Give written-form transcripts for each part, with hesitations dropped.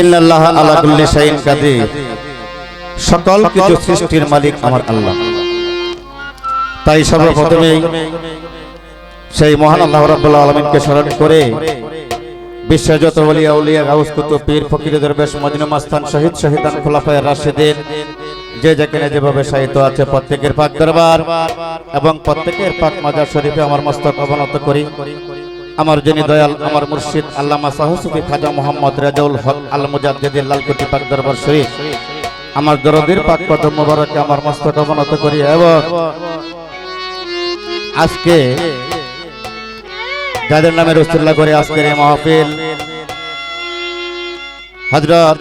ইন্নাল্লাহা আলা কুল্লি শাইইন কাদির। সকল কিছু সৃষ্টির মালিক আমার আল্লাহ। তাই সর্বপ্রথমেই সেই মহান আল্লাহ রাব্বুল আলামিনকে স্মরণ করে বিশ্বের যত ওলিয়া উলিয়া গাউস কুতুব পীর ফকির দরবেশ মজনু মাস্তান শহীদ শহীদান খোলাফায়ে রাশিদিন যে যেখানে যেভাবে সাহিত্য আছে প্রত্যেকের পাক দরবার এবং প্রত্যেকের পাক মাজার শরীফে আমার মস্তক অবনত করি। আমার যিনি দয়াল আমার মুর্শিদ আল্লামা সাহসুফি খাজা মোহাম্মদ রেজাউল হক আল মুজাদ্দিদ লালকুটি পাক দরবার শরীফ আমার দরদির পাক কদম মোবারকে আমার মস্তক অবনত করি। এবং আজকে যাদের নামে রসুল্লাহ করে আজকের এই মাহফিল হযরত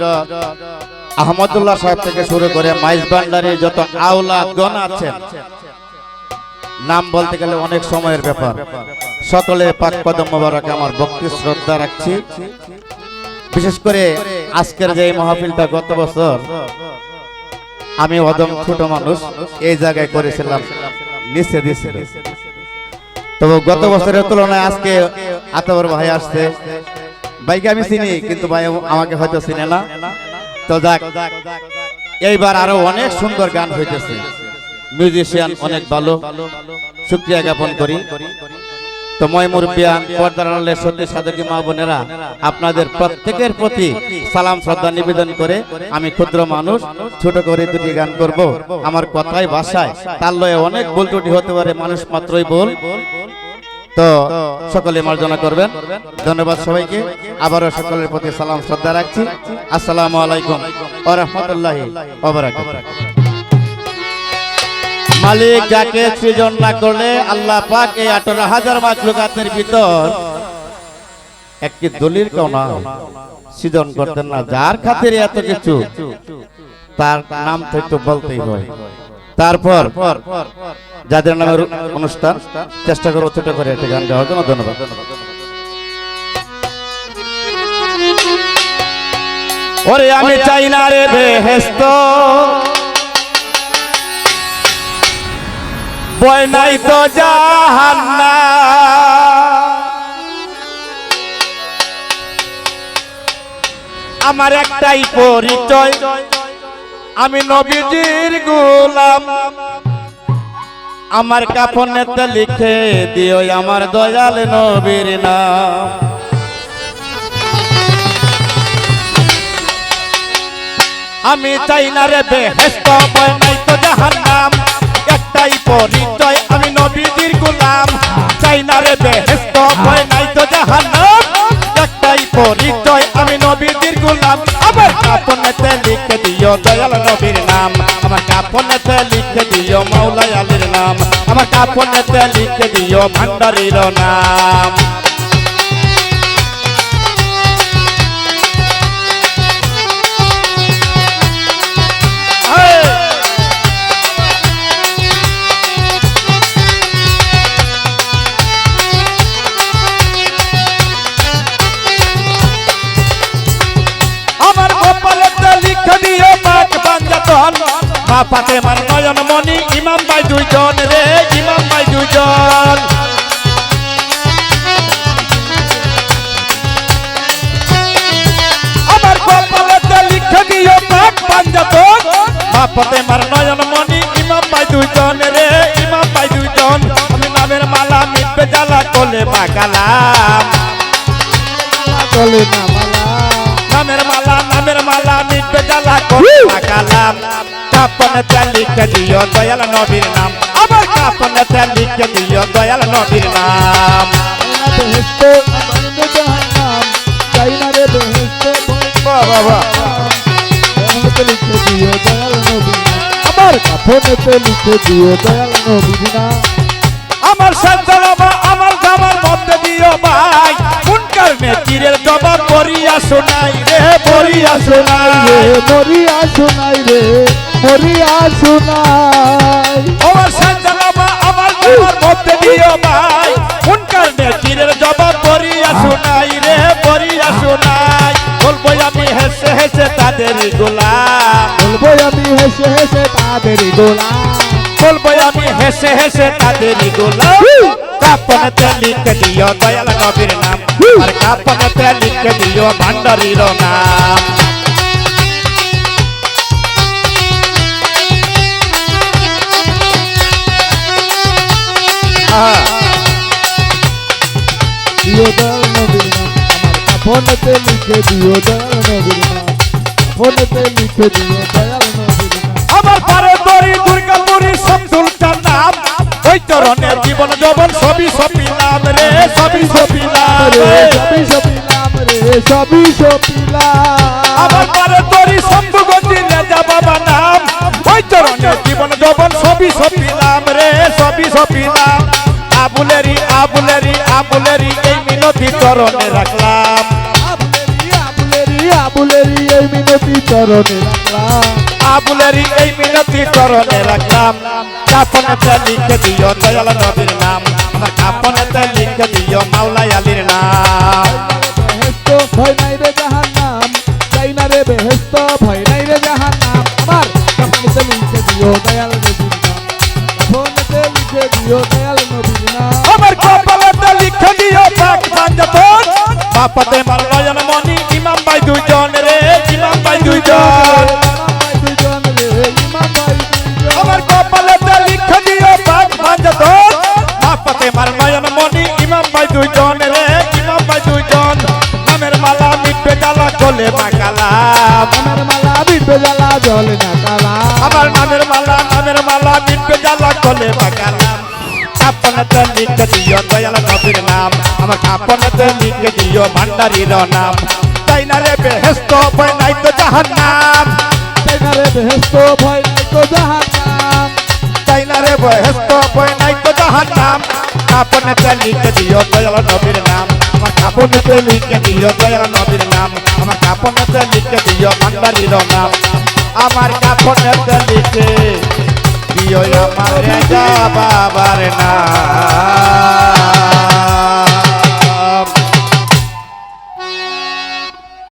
আহমদুল্লাহ সাহেব থেকে শুরু করে মাইজ ভান্ডারীর যত আওলাদগণ আছেন, নাম বলতে গেলে অনেক সময়ের ব্যাপার, সকলের পাক কদম মোবারকে আমার ভক্তি শ্রদ্ধা রাখছি। বিশেষ করে আজকের যে মাহফিলটা গত বছর আমি অদম ছোট মানুষ এই জায়গায় করেছিলাম, নিচে দিয়েছিল। তবে গত বছরের তুলনায় আজকে আতবর ভাই আসছে। ভাইকে আমি চিনি কিন্তু ভাই আমাকে হয়তো চিনে না। তো যাক, এইবার আরো অনেক সুন্দর গান হইতেছে, মিউজিশিয়ান অনেক ভালো, শুকরিয়া জ্ঞাপন করি। তো ময় মুরব্বিয়ান পর্দার আড়ালে সত্যি সাধকী মা বোনেরা, আপনাদের প্রত্যেকের প্রতি সালাম শ্রদ্ধা নিবেদন করে আমি ক্ষুদ্র মানুষ ছোট করে দুটি গান করব। আমার কথাই ভাষায় তার লয়ে অনেক ভুল ত্রুটি হতে পারে, মানুষ মাত্রই ভুল, তো সকলে মার্জনা করবেন। ধন্যবাদ সবাইকে, আবারও সকলের প্রতি সালাম শ্রদ্ধা রাখছি। আসসালামু আলাইকুম ওয়া রাহমাতুল্লাহি ওয়া বারাকাতুহু। মালিক যাকে সৃজন না করলে আল্লাহ পাক এই 18,000 মাখলুকাতের ভিতর একটি দলিল কণা সৃজন করতেন না। যার খাতিরে এত কিছু, তার নাম তো একটু বলতেই হয়। তারপর যাদের নামে অনুষ্ঠান, চেষ্টা করবো ছোট করে একটা গান গাওয়ার জন্য। ধন্যবাদ। ওরে আমি চাই না রে বেহেশত, ভয় নাই তো জাহান্নাম, আমার একটাই পরিচয় আমি নবীজির গোলাম। আমার কাফনেতে লিখে দিও আমার দয়াল নবীর নাম। আমি চাই না রে বেহেশত, ভয় নাই তো জাহান্নাম, একটাই পরিচয় আমি নবীজির গোলাম। চাই না রে বেহেশত, ভয় নাই তো জাহান্নাম, একটাই পরিচয় আমি নবীজির গোলাম। আমার কাফনেতে লিখে দিও দয়াল নবীর নাম, আমার কাফনেতে লিখে দিও মাওলা আলীর নাম, আমার কাফনেতে লিখে দিও ভান্ডারীর নাম। মা ফাতেমার নয়ন মনি ইমাম ভাই দুইজন রে, ইমাম ভাই দুইজন। আমার কপালেতে লিখে দিও পাক পাঞ্জাতন, মা ফাতেমার নয়ন মনি ইমাম ভাই দুইজন রে, ইমাম ভাই দুইজন। আমি নামের মালা মিটবে জ্বালা কোলে বাগালাম, কোলে নামের মালা, নামের মালা মিটবে জ্বালা কোলে বাগালাম। কাফনেতে লিখে দিও দয়াল নবীর নাম, আমার কাফনেতে লিখে দিও দয়াল নবীর নাম। আমার কাফনেতে লিখে দিও দয়াল নবীর নাম। আমার সন্তানবা আমার জামার মধ্যে দিও ভাই, মুনকার নেকিরের জবাব পড়িয়া শোনাই রে, পড়িয়া শোনাই রে, মরিয়া শোনাই রে, মরিয়া শোনাই। আমার সন্তানবা আমার জামার মধ্যে দিও ভাই, মুনকার নেকিরের জবাব পড়িয়া শোনাই রে, পড়িয়া শোনাই। বলবো আমি হেসে হেসে তাদের গোলাম, বলবো আমি হেসে হেসে তাদের গোলাম, বলবো আমি হেসে হেসে তাদের গোলাম। কাফনেতে লিখে দিও দয়াল নবীর নাম, আর কাফনেতে লিখে দিও ভান্ডারীর নাম। দিও দয়াল নবীর নাম আমার কাফনেতে লিখে দিও দয়াল নবীর নাম কাফনেতে লিখে দিও দয়াল নবীর নাম আমার পারে দরি দুর্গাপুরি সবদুল নাম ওই চরণের জীবন যৌবন সবই সবই নাম রে সবই সবই নাম রে সবই সবই নাম রে সবই সবই নাম আমার পারে দরি শম্ভুগঞ্জি রাজা বাবা নাম ওই চরণের জীবন যৌবন সবই সবই নাম রে সবই সবই নাম আবুলেরি আবুলেরি আবুলেরি এই মিনতি চরণে রাখলাম আবুলেরি এই মিনতি চরণে রাখলাম আবুলেরি এই মিনতি চরণে রাখলাম কাপনেতে লিখে দিও দয়াল নবীর নাম আমার কাপনেতে লিখে দিও মাওলা আলীর নাম বেহেশত ভয় নাই রে জাহান্নাম চাই না রে বেহেশত ভয় নাই রে জাহান্নাম আমার কাপনেতে লিখে দিও দয়াল নবীর নাম কাপনেতে লিখে দিও দয়াল নবীর নাম আমার কপালেতে লিখে দিও পাক পাঞ্জাতন বাপাতে মার নয়ন মনি ইমাম ভাই দুইজন রে ইমাম ভাই দুইজন আমার কপালেতে লিখে দিও পাক পাঞ্জাতন বাপাতে মার নয়ন মনি ইমাম ভাই দুইজন রে ইমাম ভাই দুইজন নামের মালা মিটবে জ্বালা চলে মাকালাম আমার মালা বিটবে জ্বালা জলে না কালা আমার নামের মালা মিটবে জ্বালা চলে মাকালাম কাপনেতে লিখে দিও দয়াল নবীর নাম আমার কাপনেতে লিখে দিও ভান্ডারীর নাম তাই না রে বেহেশত ভয় নাই তো জাহান্নাম তাই না রে বেহেশত ভয় নাই তো জাহান্নাম তাই না রে বেহেশত ভয় নাই তো জাহান্নাম কাপনেতে লিখে দিও দয়াল নবীর নাম আমার কাপনেতে লিখে দিও দয়াল নবীর নাম আমার কাপনেতে লিখে দিও ভান্ডারীর নাম আমার কাপনেতে লিখে দিও আমার রাজা বাবার নাম